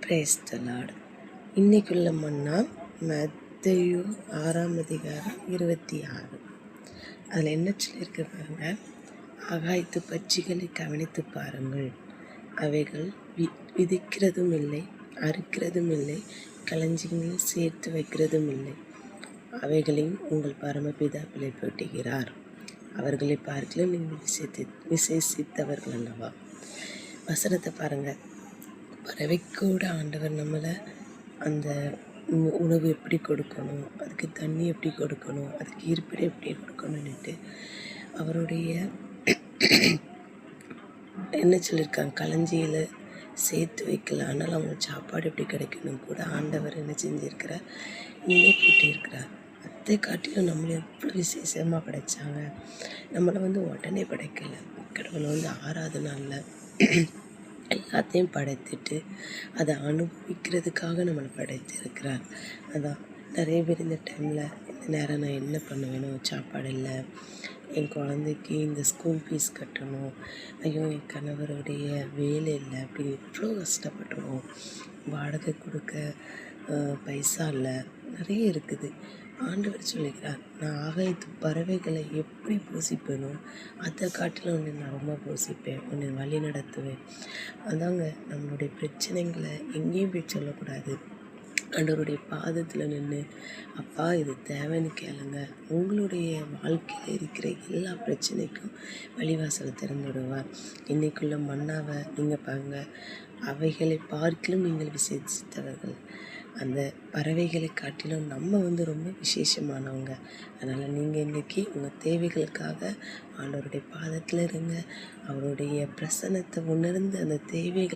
Praise the Lord. இன்னைக்குள்ள மன்னா மத்தேயு 6ஆம் அதிகாரம் 26. அதில் என்ன சொல்லியிருக்கு பாருங்க. ஆகாயத்து பட்சிகளை கவனித்து பாருங்கள், அவைகள் விதைக்கிறதும் இல்லை, அறுக்கிறதும் இல்லை, களஞ்சியங்களில் சேர்த்து வைக்கிறதும் இல்லை, அவைகளையும் உங்கள் பரமபிதா பிழைப்பூட்டுகிறார். அவர்களை பார்க்கல நீங்கள் விசேஷித்தவர்கள் அல்லவா. வசனத்தை பாருங்கள். பறவைக்கூட ஆண்டவர் நம்மளை அந்த உணவு எப்படி கொடுக்கணும், அதுக்கு தண்ணி எப்படி கொடுக்கணும், அதுக்கு இருப்பிட எப்படி கொடுக்கணும்னுட்டு அவருடைய என்ன சொல்லியிருக்காங்க, களஞ்சியில் சேர்த்து வைக்கல. ஆனால் அவங்களுக்கு சாப்பாடு எப்படி கிடைக்கணும் கூட ஆண்டவர் என்ன செஞ்சுருக்கிறார், இன்னே போட்டிருக்கிறார். அதை காட்டிலும் நம்மளை எவ்வளோ விசேஷமாக படைத்தாங்க. நம்மளை உடனே படைக்கலை. கடவுளை 6ஆவது நாளில் எல்லாத்தையும் படைத்துட்டு அதை அனுபவிக்கிறதுக்காக நம்மளை படைத்திருக்கிறார். அதான் நிறைய பேர் இந்த டைமில் இந்த நேரம் நான் என்ன பண்ணுவேனோ, சாப்பாடு இல்லை, என் குழந்தைக்கு இந்த ஸ்கூல் ஃபீஸ் கட்டணும், ஐயோ என் கணவருடைய வேலை இல்லை அப்படின்னு இவ்வளோ கஷ்டப்படுறோம். வாடகை கொடுக்க பைசா இல்லை, நிறைய இருக்குது. ஆண்டவர் சொல்லிக்கிறார், நான் ஆகாயத்து பறவைகளை எப்படி போஷிப்பேனோ அதை காட்டிலும் உன்னை நான் ரொம்ப போஷிப்பேன், உன்னை வழி நடத்துவேன். அதாங்க நம்மளுடைய பிரச்சனைகளை எங்கேயும் போய் சொல்லக்கூடாது. ஆண்டவருடைய பாதத்தில் நின்று, அப்பா இது தேவைன்னு கேளுங்க. உங்களுடைய வாழ்க்கையில் இருக்கிற எல்லா பிரச்சனைக்கும் வழிவாசலை திறந்து விடுவார். இன்றைக்குள்ள மன்னாவை நீங்கள் பாருங்க, அவைகளை பார்க்கிலும் நீங்கள் விசேஷித்தவர்கள். அந்த பறவைகளை காட்டிலும் நம்ம ரொம்ப விசேஷமானவங்க. அதனால் நீங்கள் இன்றைக்கி உங்கள் தேவைகளுக்காக ஆண்டவருடைய பாதத்தில் இருங்க. அவருடைய பிரசன்னத்தை உணர்ந்து அந்த தேவைகள்